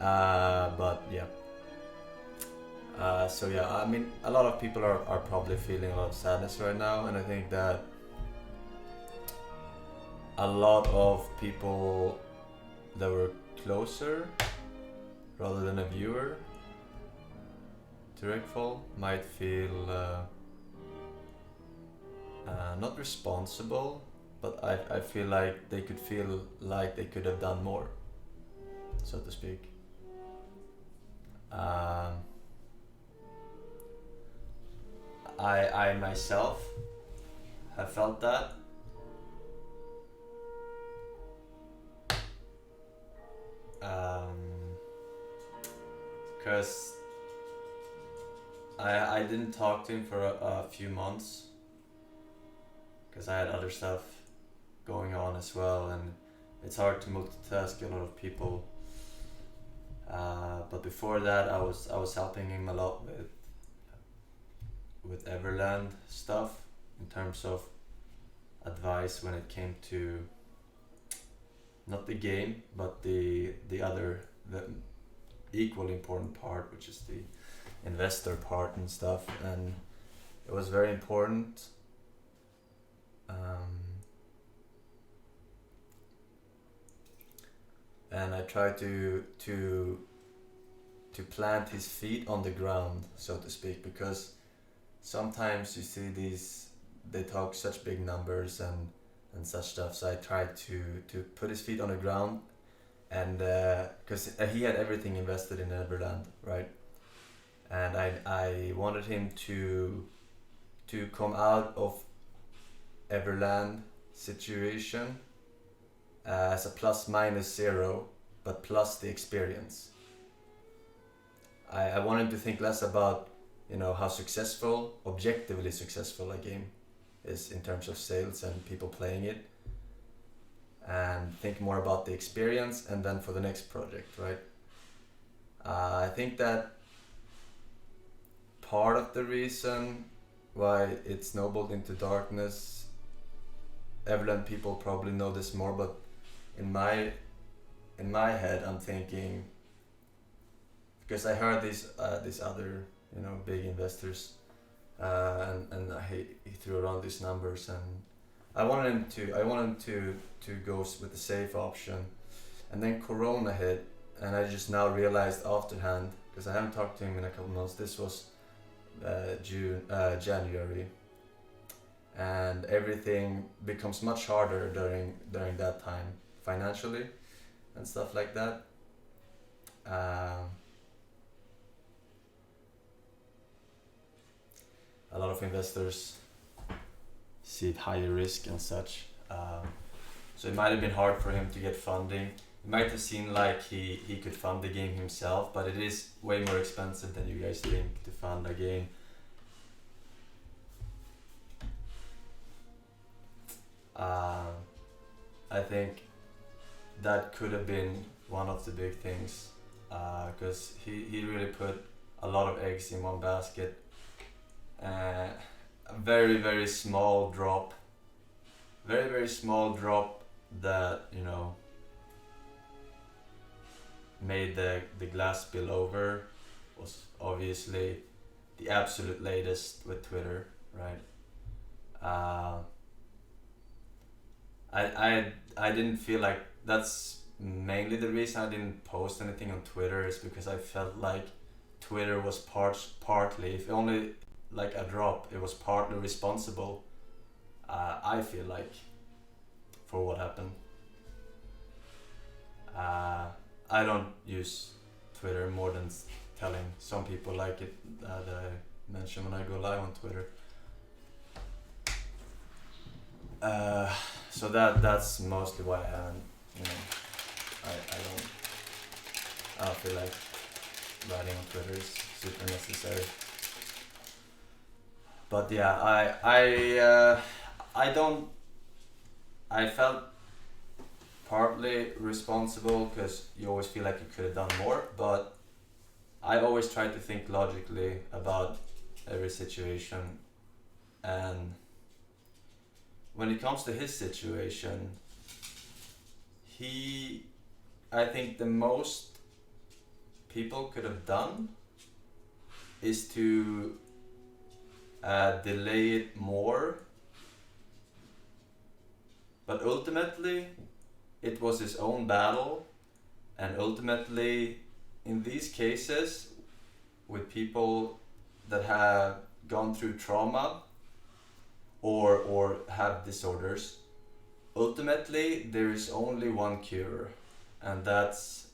But yeah. So yeah, I mean, a lot of people are probably feeling a lot of sadness right now, and I think that a lot of people that were closer rather than a viewer to Reckful might feel not responsible, but I feel like they could feel like they could have done more, so to speak. Um, I myself have felt that. Because I didn't talk to him for a few months because I had other stuff going on as well, and it's hard to multitask a lot of people. But before that, I was helping him a lot with Everland stuff in terms of advice when it came to not the game but the other the equally important part, which is the investor part and stuff, and it was very important. And I tried to plant his feet on the ground, so to speak, because sometimes you see these, they talk such big numbers and such stuff. So I tried to put his feet on the ground, and because he had everything invested in Everland, right? And I wanted him to come out of Everland situation as a plus minus zero, but plus the experience. I want him to think less about, you know, how successful, objectively successful a game is in terms of sales and people playing it, and think more about the experience, and then for the next project, right? I think that part of the reason why it snowballed into darkness, Everland people probably know this more, but in my head I'm thinking, because I heard these other, you know, big investors, and he threw around these numbers, and I wanted him to go with the safe option, and then Corona hit, and I just now realized afterhand, because I haven't talked to him in a couple months. This was January, and everything becomes much harder during that time financially and stuff like that. A lot of investors see it higher risk and such, so it might have been hard for him to get funding. It might have seemed like he could fund the game himself, but it is way more expensive than you guys think to fund a game. I think that could have been one of the big things, because he really put a lot of eggs in one basket. A very very small drop, very small drop that, you know, made the glass spill over was obviously the absolute latest with Twitter, right? I didn't feel like that's mainly the reason I didn't post anything on Twitter, is because I felt like Twitter was partly, if only like a drop, it was partly responsible. I feel like, for what happened. I don't use Twitter more than telling some people like it that I mention when I go live on Twitter. So that's mostly why I haven't, you know, I don't feel like writing on Twitter is super necessary. But yeah, I don't, I felt partly responsible because you always feel like you could have done more, but I always try to think logically about every situation, and when it comes to his situation, I think the most people could have done is to delay it more, but ultimately it was his own battle, and ultimately in these cases with people that have gone through trauma or have disorders, ultimately there is only one cure, and that's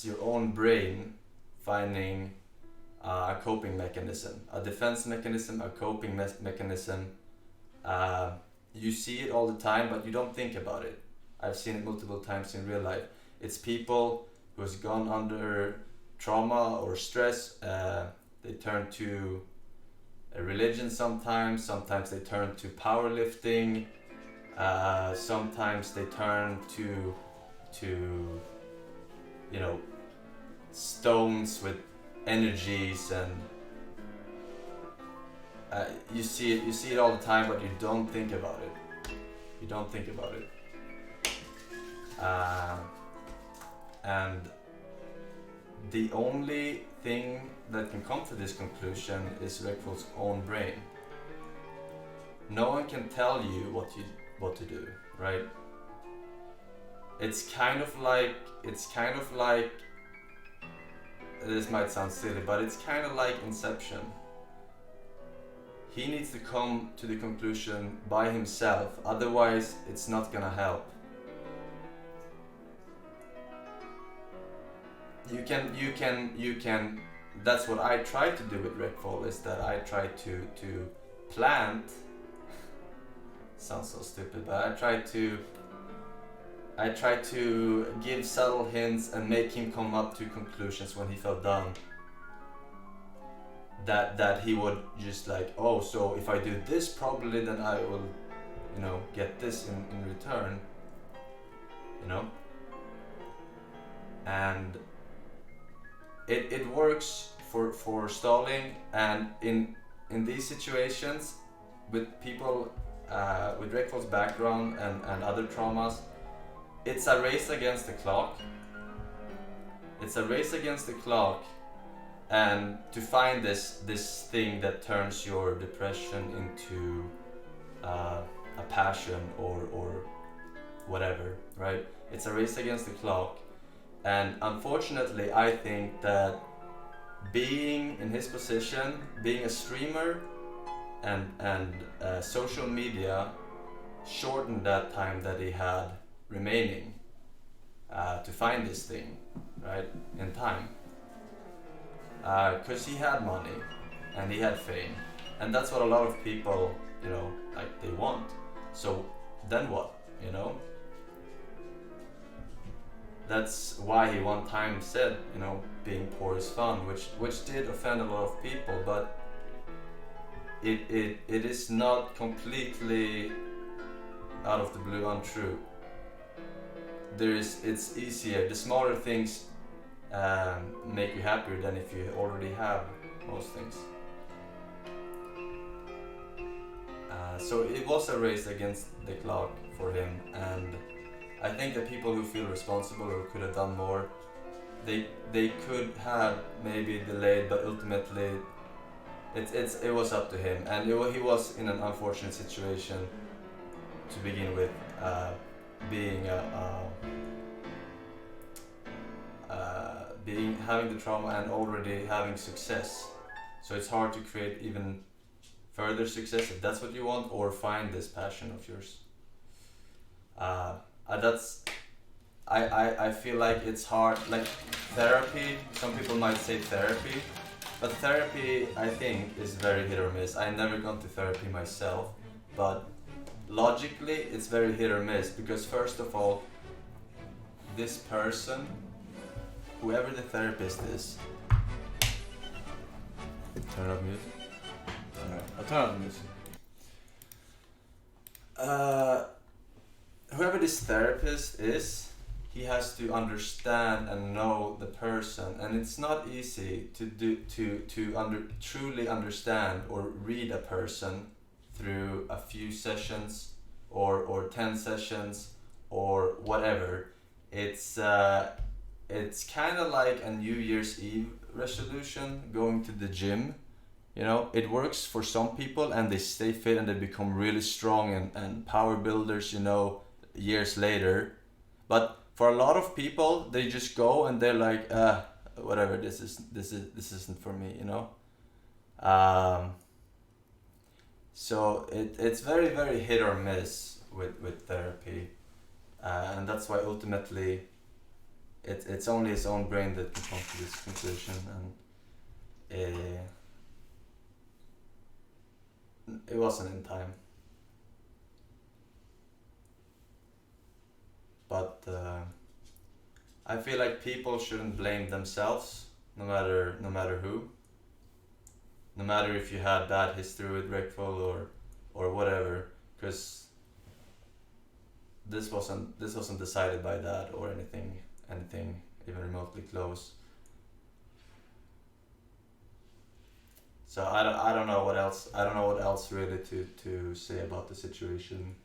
your own brain finding a coping mechanism, a defense mechanism, a coping mechanism. You see it all the time, but you don't think about it. I've seen it multiple times in real life. It's people who has gone under trauma or stress. They turn to a religion sometimes they turn to powerlifting, sometimes they turn to stones with energies, and you see it all the time, but you don't think about it. And the only thing that can come to this conclusion is Reckful's own brain. No one can tell you what to do, right? It's kind of like this might sound silly, but it's kind of like Inception. He needs to come to the conclusion by himself, otherwise it's not gonna help. You can. That's what I try to do with Reckful, is that I try to plant. Sounds so stupid, but I try to give subtle hints and make him come up to conclusions when he felt done. That he would just like, oh, so if I do this, probably then I will, get this in return, and it works for stalling, and in these situations with people with Reckful's background and other traumas, it's a race against the clock. And to find this thing that turns your depression into a passion or whatever, right? It's a race against the clock, and unfortunately I think that being in his position, being a streamer and social media shortened that time that he had remaining to find this thing, right, in time. Because he had money and he had fame, and that's what a lot of people, they want. So then what, That's why he one time said, being poor is fun, which did offend a lot of people, but it is not completely out of the blue untrue. It's easier. The smaller things make you happier than if you already have most things. So it was a race against the clock for him, and I think that people who feel responsible or could have done more, they could have maybe delayed, but ultimately it was up to him, and he was in an unfortunate situation to begin with, having the trauma and already having success. So it's hard to create even further success if that's what you want, or find this passion of yours. I feel like it's hard, like therapy, some people might say therapy, but therapy I think is very hit or miss. I never gone to therapy myself, but logically it's very hit or miss, because first of all, this person, whoever the therapist is, turn up music. Alright, I'll turn up the music. Whoever this therapist is, he has to understand and know the person, and it's not easy to truly understand or read a person through a few sessions or 10 sessions or whatever. It's it's kind of like a New Year's Eve resolution, going to the gym. You know, it works for some people and they stay fit and they become really strong and power builders, you know, years later. But for a lot of people, they just go and they're like, whatever, this isn't for me, you know. Um, so it's very very hit or miss with therapy, and that's why ultimately it's only his own brain that can come to this conclusion, and it wasn't in time. But I feel like people shouldn't blame themselves, no matter who, no matter if you had bad history with Reckful or whatever, because this wasn't decided by that or anything even remotely close. So I don't know what else, really to say about the situation.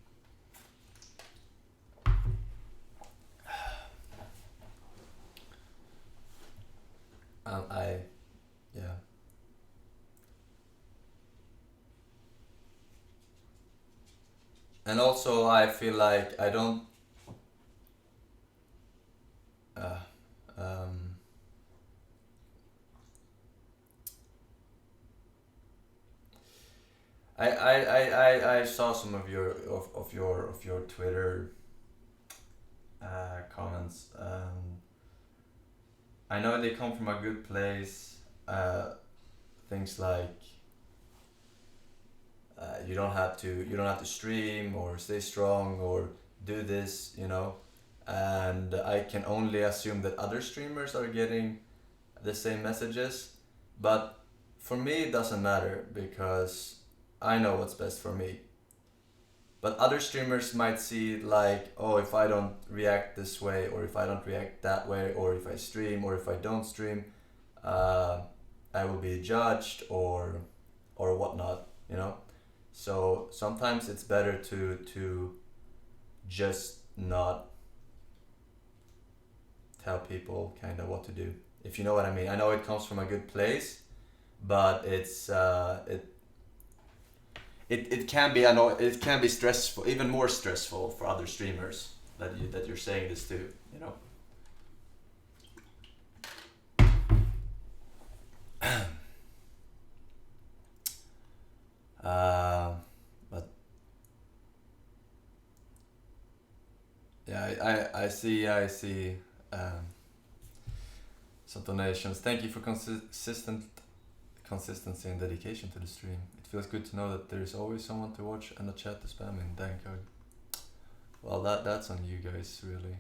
I Yeah. And also I feel like I don't uh, um, I saw some of your Twitter comments. I know they come from a good place. Things like you don't have to stream or stay strong or do this, you know. And I can only assume that other streamers are getting the same messages, but for me it doesn't matter because I know what's best for me. But other streamers might see it like, oh, if I don't react this way, or if I don't react that way, or if I stream, or if I don't stream, uh, I will be judged or whatnot, you know. So sometimes it's better to just not tell people kind of what to do, if you know what I mean. I know it comes from a good place, but it can be, I know it can be stressful, even more stressful for other streamers that you're saying this to, you know. But yeah, I see um, some donations. Thank you for consistency and dedication to the stream. It feels good to know that there is always someone to watch and a chat to spam in. Thank God. Well, that's on you guys, really.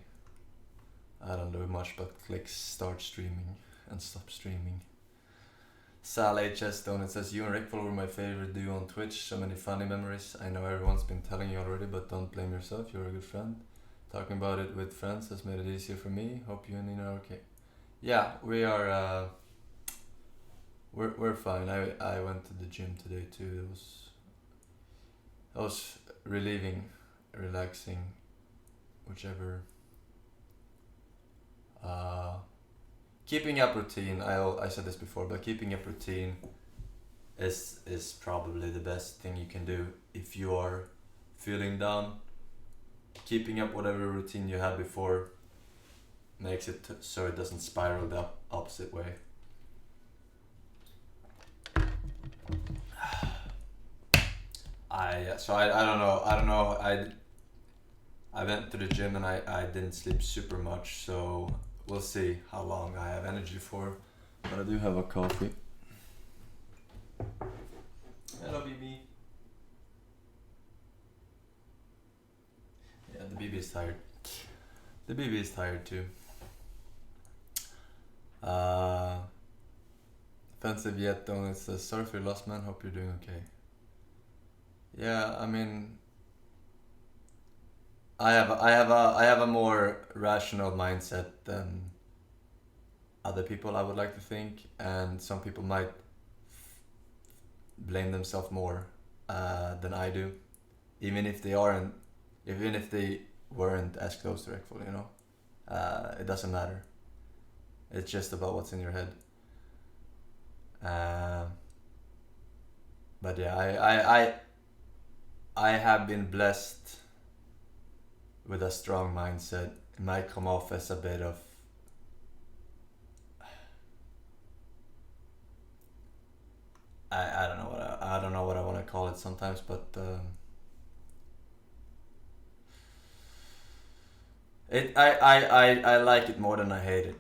I don't do much but click start streaming and stop streaming. Sal HS Donut says, you and Reckful were my favorite duo on Twitch. So many funny memories. I know everyone's been telling you already, but don't blame yourself. You're a good friend. Talking about it with friends has made it easier for me. Hope you and Nina are okay. Yeah, we are. We're fine. I went to the gym today too. It was relieving, relaxing, whichever. Uh, Keeping up routine. I said this before, but keeping up routine is probably the best thing you can do if you are feeling down. Keeping up whatever routine you had before makes it so it doesn't spiral the opposite way. I don't know. I went to the gym and I didn't sleep super much, so we'll see how long I have energy for. But I do have a coffee. Hello, BB. Yeah, the BB is tired. The BB is tired too. Offensive yet though, it says, sorry for your loss, man. Hope you're doing okay. Yeah, I mean, I have a more rational mindset than other people, I would like to think, and some people might blame themselves more than I do, even if they weren't as close to Reckful, you know. It doesn't matter. It's just about what's in your head. Um, but yeah, I have been blessed with a strong mindset. It might come off as a bit of I don't know what I don't know what I want to call it sometimes, but I like it more than I hate it,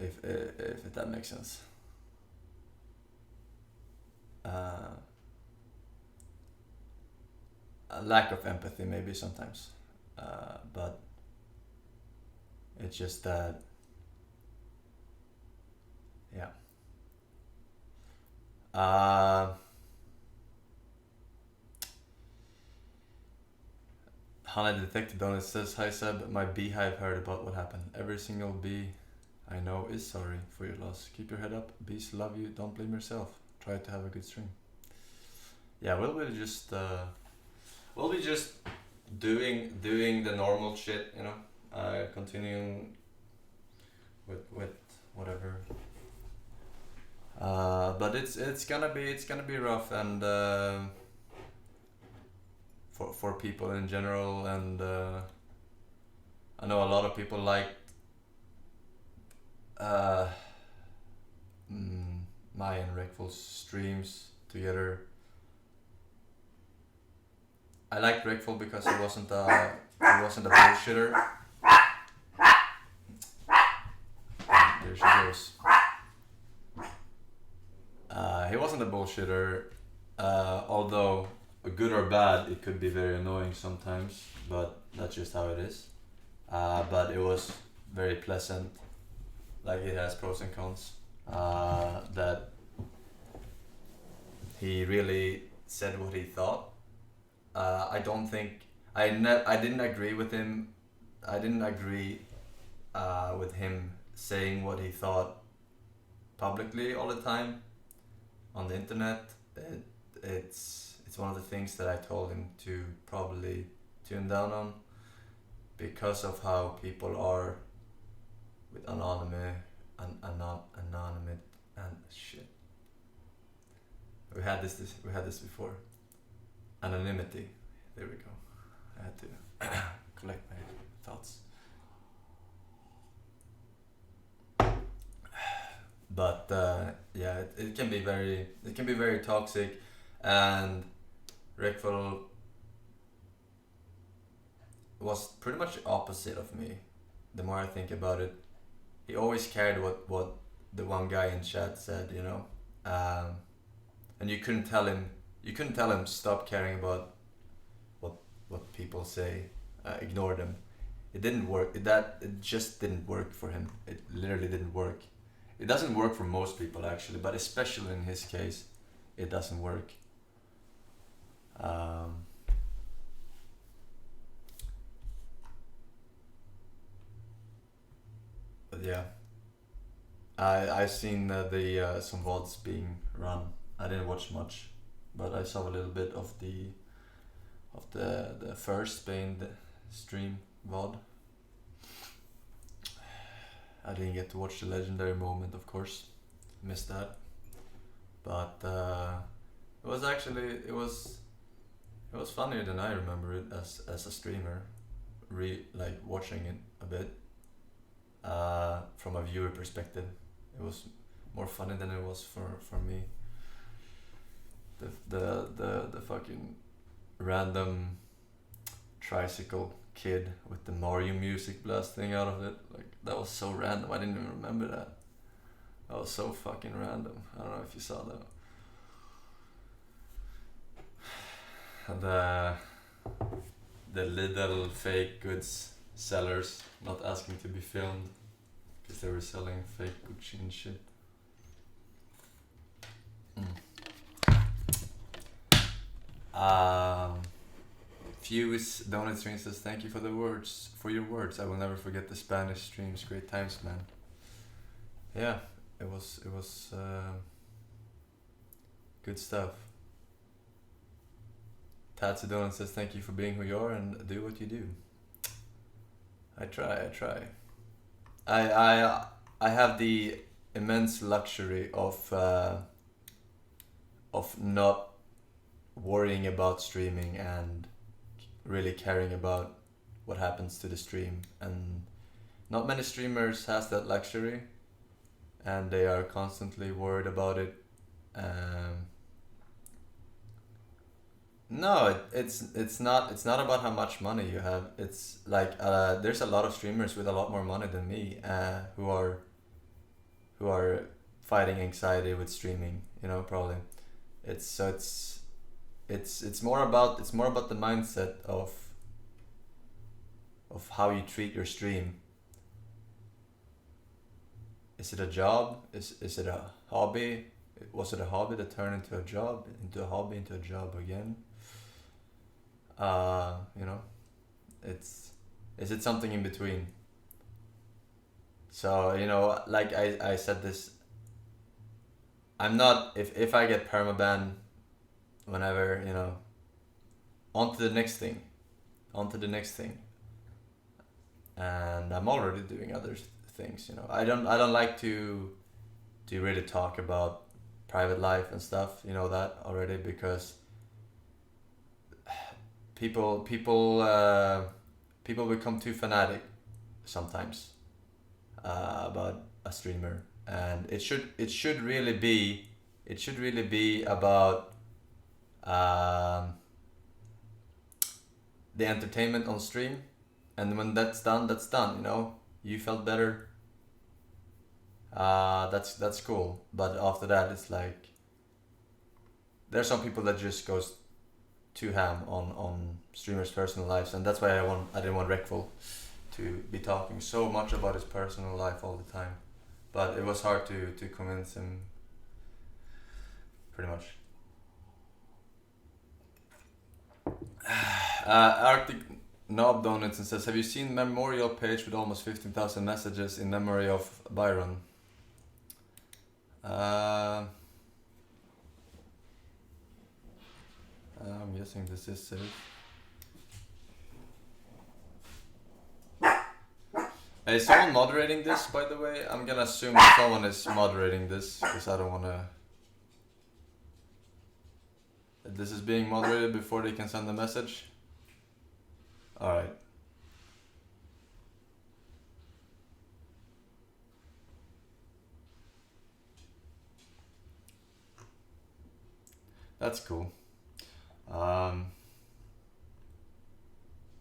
if that makes sense. Uh, a lack of empathy maybe sometimes, but it's just that yeah. Uh, Hana Detective Donut says, "Hi Seb, my beehive heard about what happened. Every single bee I know is sorry for your loss. Keep your head up. Bees love you. Don't blame yourself. Try to have a good stream." Yeah, we'll be just doing the normal shit, you know, continuing with whatever. But it's gonna be rough, and for people in general, and I know a lot of people like uh, my and Reckful's streams together. I liked Reckful because he wasn't a bullshitter. There she goes. He wasn't a bullshitter, although good or bad, it could be very annoying sometimes. But that's just how it is. But it was very pleasant. Like it has pros and cons. That he really said what he thought. I don't think I didn't agree with him. I didn't agree with him saying what he thought publicly all the time on the internet. It's one of the things that I told him to probably tune down on because of how people are with anonymous and shit. We had this before. Anonymity. There we go. I had to collect my thoughts. But yeah, it can be very toxic, and Reckful was pretty much the opposite of me. The more I think about it, he always cared what the one guy in chat said, you know, and you couldn't tell him stop caring about what people say, ignore them. It didn't work. It just didn't work for him. It literally didn't work. It doesn't work for most people actually, but especially in his case, it doesn't work. But yeah, I've seen the some VODs being run. I didn't watch much, but I saw a little bit of the first Spain stream VOD. I didn't get to watch the legendary moment, of course. Missed that. But it was actually it was funnier than I remember it as a streamer. Like watching it a bit from a viewer perspective. It was more funny than it was for me. The fucking random tricycle kid with the Mario music blasting out of it, like that was so random. I didn't even remember that. That was so fucking random. I don't know if you saw that. The little fake goods sellers not asking to be filmed because they were selling fake Gucci and shit. Fuse Donut Stream says, "Thank you for your words. I will never forget the Spanish streams. Great times, man." Yeah, it was good stuff. Tatsu Donut says, "Thank you for being who you are and do what you do." I try. I have the immense luxury of not worrying about streaming and really caring about what happens to the stream, and not many streamers has that luxury, and they are constantly worried about it. um, no, it's not about how much money you have. It's like there's a lot of streamers with a lot more money than me, who are fighting anxiety with streaming, probably. It's so it's it's more about the mindset of how you treat your stream. Is it a job? Is it a hobby? Was it a hobby that turned into a job, into a hobby, into a job again? Uh, you know, it's is it something in between? So, like I said this, I'm not, if I get permaban whenever, on to the next thing, on to the next thing. And I'm already doing other things, I don't like to really talk about private life and stuff, that already, because people become too fanatic sometimes about a streamer, and it should really be about um, the entertainment on stream, and when that's done, you felt better. That's cool, but after that, it's like there's some people that just goes too ham on streamers' personal lives, and that's why I didn't want Reckful to be talking so much about his personal life all the time. But it was hard to convince him, pretty much. Arctic Knob donates and says, "Have you seen memorial page with almost 15,000 messages in memory of Byron?" Uh, I'm guessing this is safe. Is someone moderating this, by the way? I'm gonna assume someone is moderating this, because I don't wanna... This is being moderated before they can send the message? Alright. That's cool.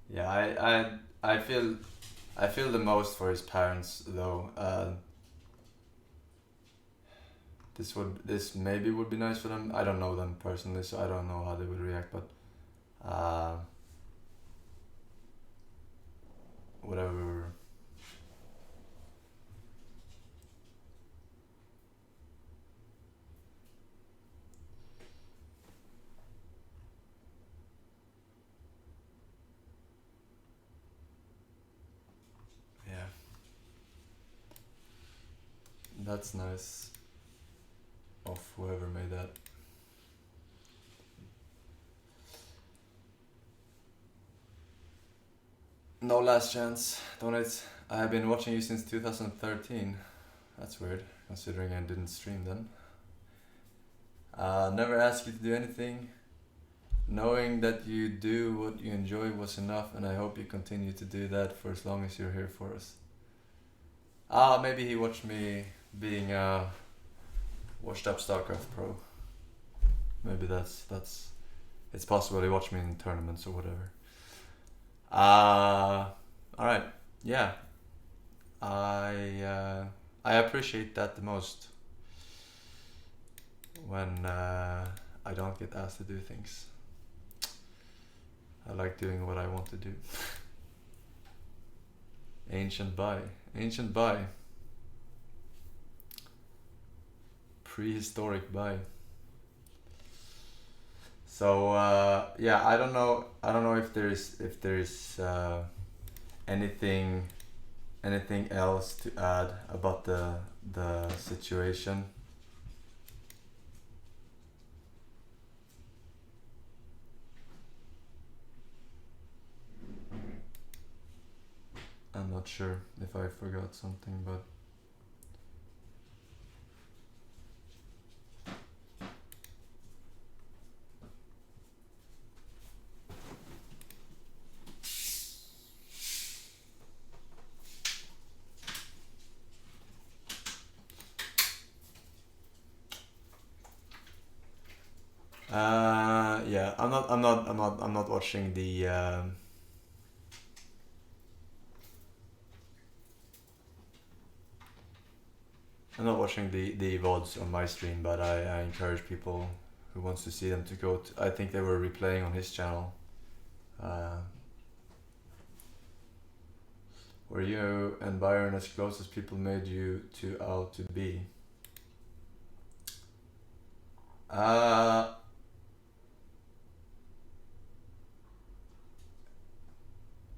Yeah, I feel the most for his parents, though. This maybe would be nice for them. I don't know them personally, so I don't know how they would react. But whatever. Yeah, that's nice of whoever made that. No Last Chance donates. I have been watching you since 2013. That's weird, considering I didn't stream then. Never asked you to do anything. Knowing that you do what you enjoy was enough, and I hope you continue to do that for as long as you're here for us. Maybe he watched me being a washed up StarCraft pro. Maybe that's it's possible he watched me in tournaments or whatever. Alright, yeah. I appreciate that the most, when I don't get asked to do things. I like doing what I want to do. Ancient Bai. Prehistoric Bai. So yeah, I don't know if there's anything else to add about the situation. I'm not sure if I forgot something, but Yeah, I'm not watching the. I'm not watching the VODs on my stream, but I encourage people who wants to see them to go. I think they were replaying on his channel. Uh, were you and Byron as close as people made you to out to be? Uh,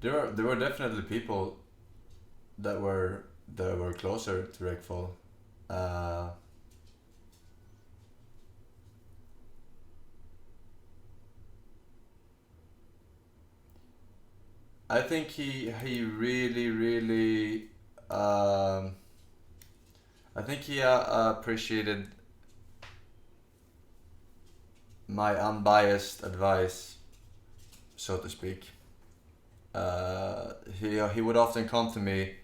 there were definitely people that were closer to Reckful. Uh, I think he really um, I think he appreciated my unbiased advice, so to speak. He would often come to me.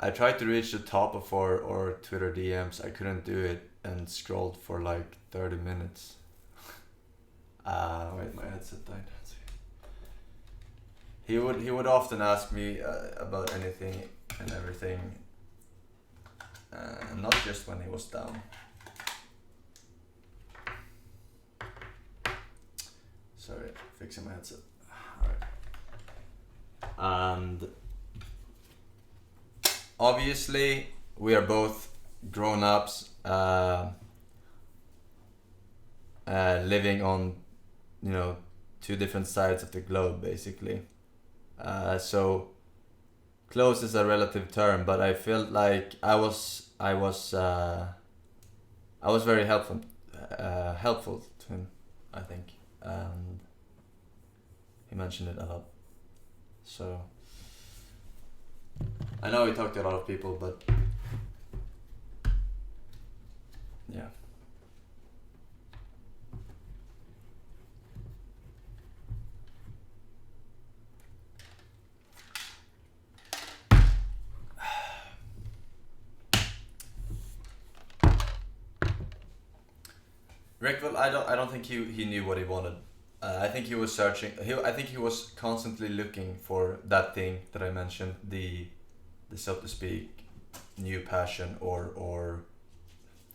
I tried to reach the top of or Twitter DMs. I couldn't do it and scrolled for like 30 minutes. Wait, my headset died. He would often ask me about anything and everything, not just when he was down. Sorry, fixing my headset. Alright. And obviously, we are both grown ups, living on, two different sides of the globe, basically. So close is a relative term, but I felt like I was very helpful to him, I think, and he mentioned it a lot. So I know he talked to a lot of people, but yeah. Reckful, I don't think he knew what he wanted. I think he was searching. I think he was constantly looking for that thing that I mentioned, the so to speak, new passion or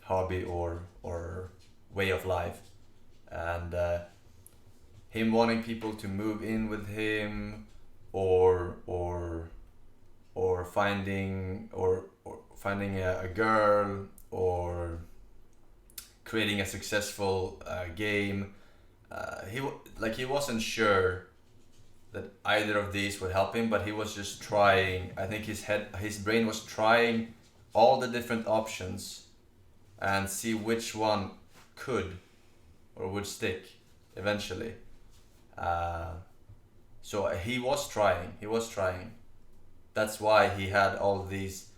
hobby or way of life, and him wanting people to move in with him, or or finding a girl, or creating a successful game. He wasn't sure that either of these would help him, but he was just trying. I think his brain was trying all the different options and see which one could or would stick eventually. Uh, so he was trying. He was trying. That's why he had all these.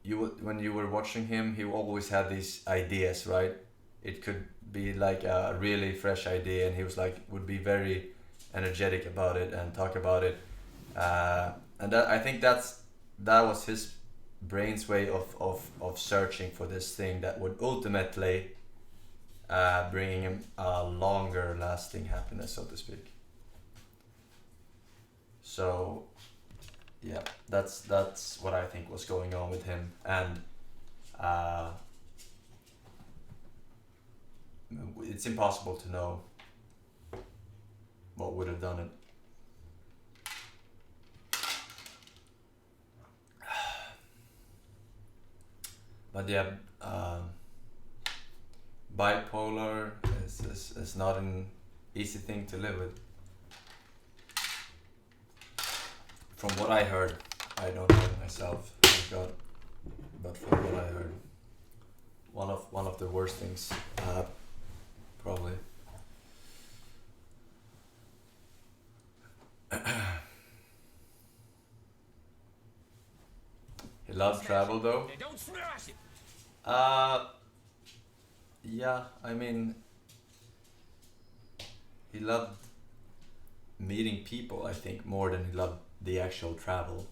When you were watching him, he always had these ideas, right? It could be like a really fresh idea, and he was like would be very energetic about it and talk about it. And I think that was his brain's way of searching for this thing that would ultimately bring him a longer lasting happiness, so to speak. So yeah, that's what I think was going on with him, and uh, it's impossible to know what would have done it. But yeah, bipolar is not an easy thing to live with. From what I heard, I don't know it myself, thank God. But from what I heard, one of the worst things, probably. He loved travel though. Don't smash it. Yeah, I mean, he loved meeting people, I think, more than he loved the actual travel,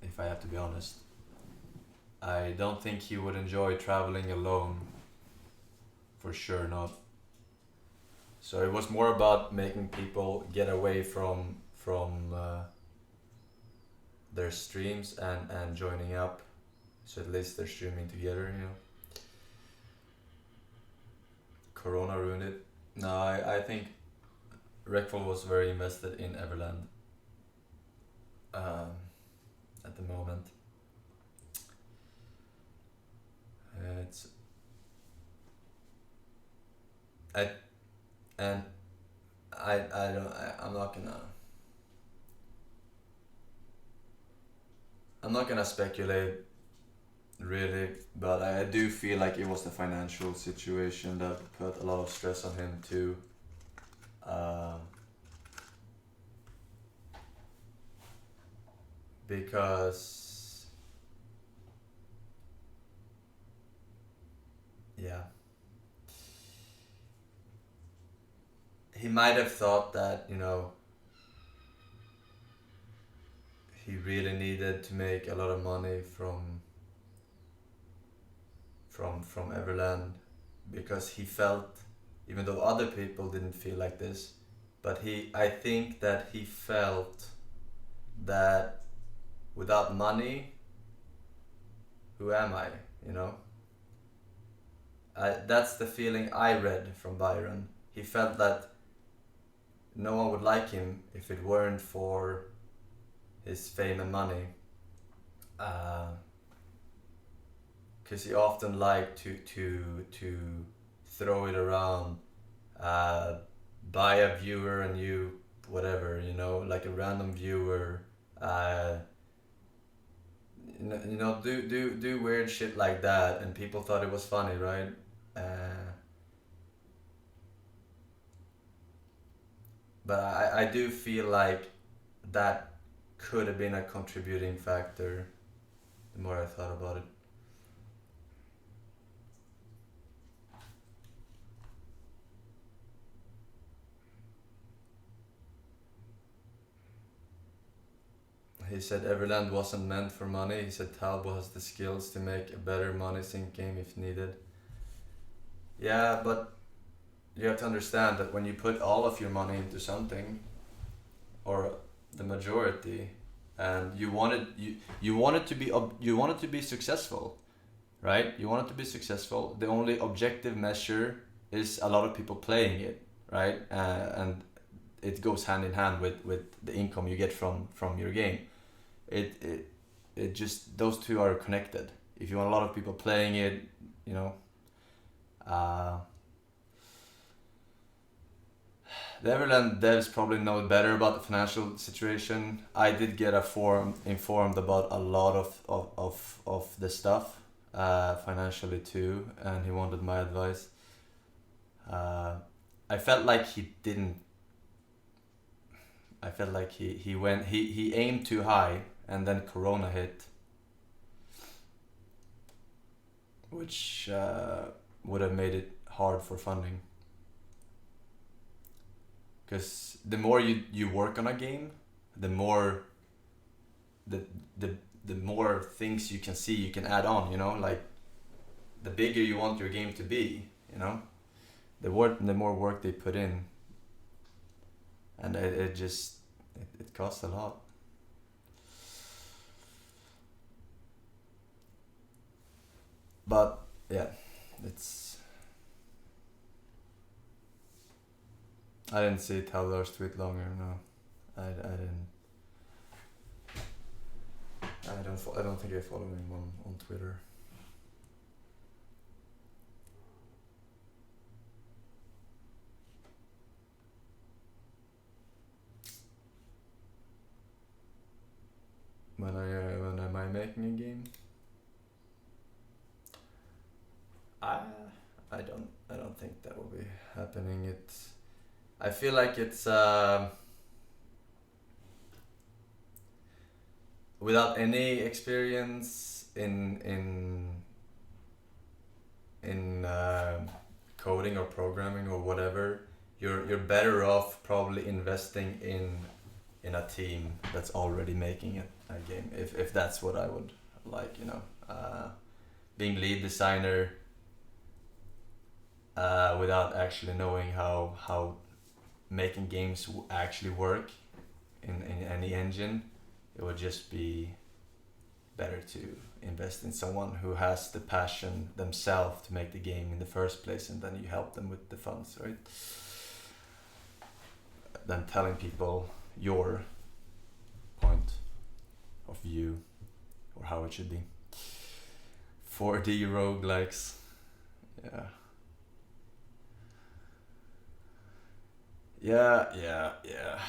if I have to be honest. I don't think he would enjoy traveling alone for sure not. So it was more about making people get away from their streams and joining up, so at least they're streaming together. You know, Corona ruined it. No, I think Reckful was very invested in Everland um, at the moment. It's I and I don't I'm not gonna speculate really, but I do feel like it was the financial situation that put a lot of stress on him too. Um, because yeah, he might have thought that, you know, he really needed to make a lot of money from Everland, because he felt, even though other people didn't feel like this, but I think that he felt that without money, who am I? You know, that's the feeling I read from Byron. He felt that no one would like him if it weren't for his fame and money. Because he often liked to throw it around, uh, buy a viewer and you whatever, you know, like a random viewer, uh, do weird shit like that, and people thought it was funny, right? But I do feel like that could have been a contributing factor the more I thought about it. He said Everland wasn't meant for money. He said Talbot has the skills to make a better money sync game if needed. Yeah, but you have to understand that when you put all of your money into something, or the majority, and you want it to be you want it to be successful, right? You want it to be successful. The only objective measure is a lot of people playing it, right? And it goes hand in hand with the income you get from your game. It just, those two are connected. If you want a lot of people playing it, you know, uh, the Everland devs probably know better about the financial situation. I did get informed about a lot of the stuff, financially too, and he wanted my advice. I felt like he didn't. I felt like he aimed too high, and then Corona hit, which would have made it hard for funding. Because the more you work on a game, the more the, the the more things you can see you can add on. You know, like the bigger you want your game to be. You know, the more work they put in, and it costs a lot. But yeah, it's. I didn't see Taylor's tweet longer. No, I didn't. I don't think I follow him on Twitter. When am I making a game? I I don't think that will be happening. I feel like it's without any experience in coding or programming or whatever, you're better off probably investing in a team that's already making a game. If that's what I would like, you know, being lead designer. without actually knowing how making games actually work in any engine, it would just be better to invest in someone who has the passion themselves to make the game in the first place, and then you help them with the funds, right? Than telling people your point of view or how it should be. 4D roguelikes. Yeah. Yeah.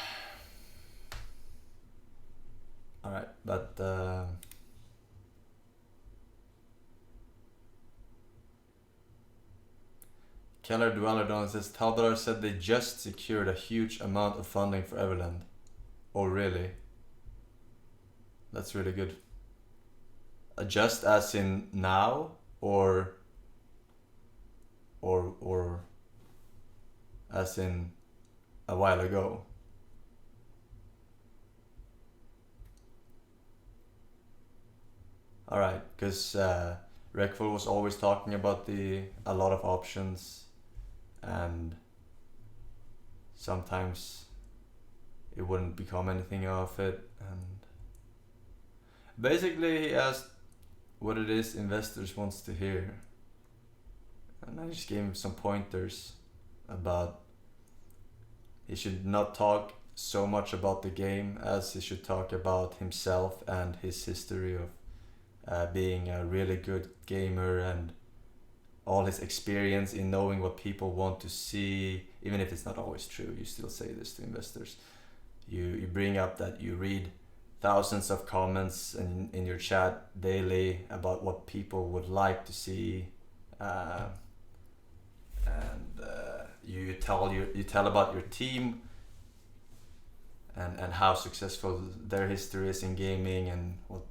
Alright, but Keller Dweller Don says Talbot said they just secured a huge amount of funding for Everland. Oh really? That's really good. Just as in now, or as in a while ago? Alright, because Reckful was always talking about a lot of options, and sometimes it wouldn't become anything of it, and basically he asked what it is investors wants to hear, and I just gave him some pointers about he should not talk so much about the game as he should talk about himself and his history of being a really good gamer, and all his experience in knowing what people want to see, even if it's not always true. You still say this to investors. You bring up that you read thousands of comments in your chat daily about what people would like to see, and you tell about your team and how successful their history is in gaming, and what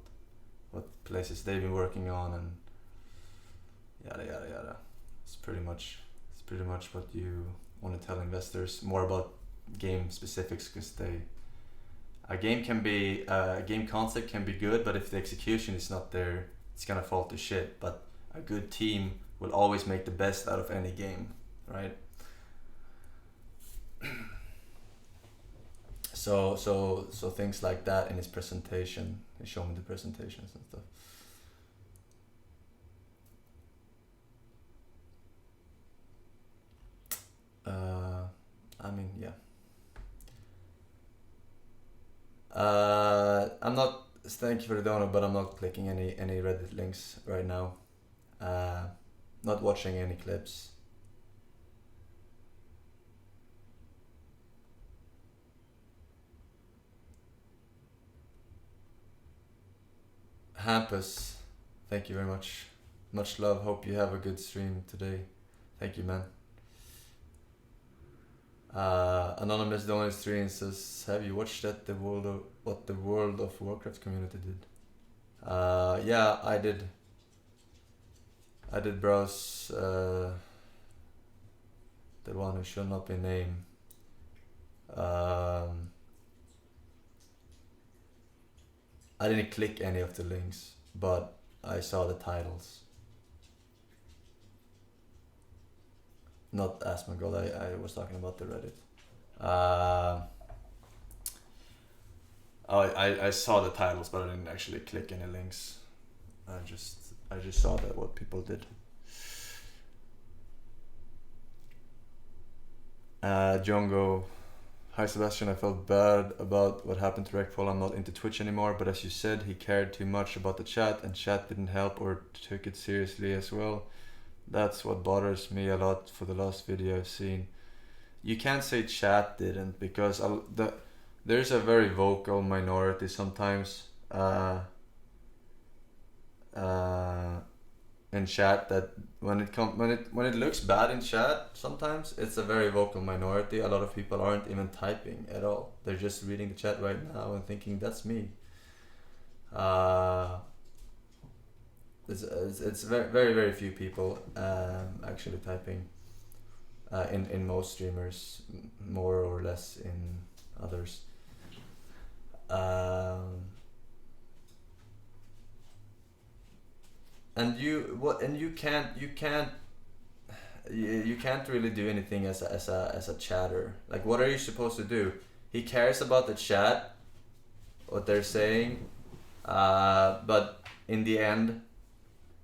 places they've been working on, and yada yada yada. It's pretty much what you want to tell investors. More about game specifics, because a game concept can be good, but if the execution is not there, it's gonna fall to shit. But a good team will always make the best out of any game, right? So things like that in his presentation. He showed me the presentations and stuff. I mean, yeah. I'm not. Thank you for the donut, but I'm not clicking any Reddit links right now. Not watching any clips. Hampus, thank you very much. Much love. Hope you have a good stream today. Thank you, man. Anonymous Donut stream says, have you watched what the World of Warcraft community did? Yeah, I did. I did browse the one who shall not be named. I didn't click any of the links, but I saw the titles. Not Asmongold, I was talking about the Reddit. I saw the titles, but I didn't actually click any links. I just saw that what people did. Jongo, hi Sebastian, I felt bad about what happened to Reckful. I'm not into Twitch anymore, but as you said, he cared too much about the chat, and chat didn't help or took it seriously as well. That's what bothers me a lot for the last video I've seen. You can't say chat didn't, because there's a very vocal minority sometimes in chat, that when it looks bad in chat, sometimes it's a very vocal minority. A lot of people aren't even typing at all. They're just reading the chat right now and thinking that's me. It's very very few people actually typing in most streamers, more or less in others. And you can't you can't really do anything as a chatter. Like, what are you supposed to do? He cares about the chat, what they're saying, but in the end,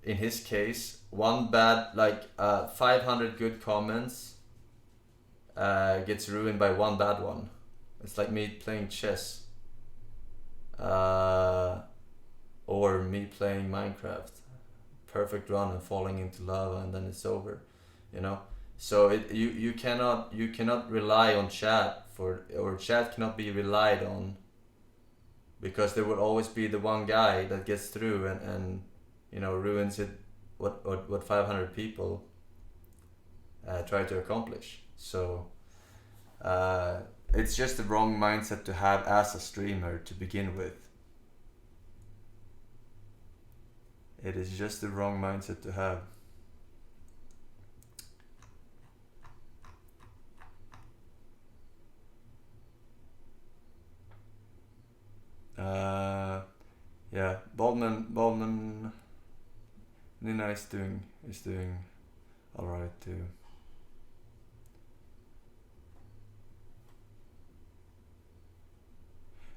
in his case, one bad, 500 good comments gets ruined by one bad one. It's like me playing chess, or me playing Minecraft. Perfect run and falling into lava, and then it's over, you know. So you cannot rely on chat or chat cannot be relied on, because there will always be the one guy that gets through and ruins it, what 500 people try to accomplish. So it's just the wrong mindset to have as a streamer to begin with. It is just the wrong mindset to have. Yeah, Baldman Nina is doing alright too.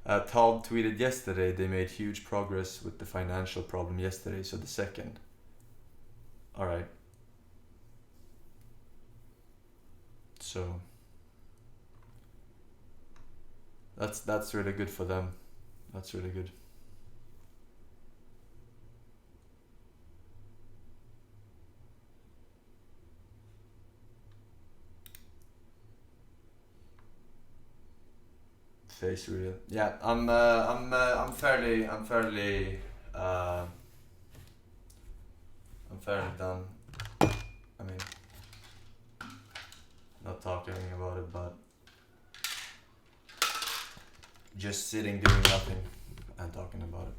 Tal tweeted yesterday they made huge progress with the financial problem yesterday, so the second. Alright. So that's really good for them. That's really good. Face real. Yeah, I'm fairly done. I mean, not talking about it, but just sitting doing nothing and talking about it.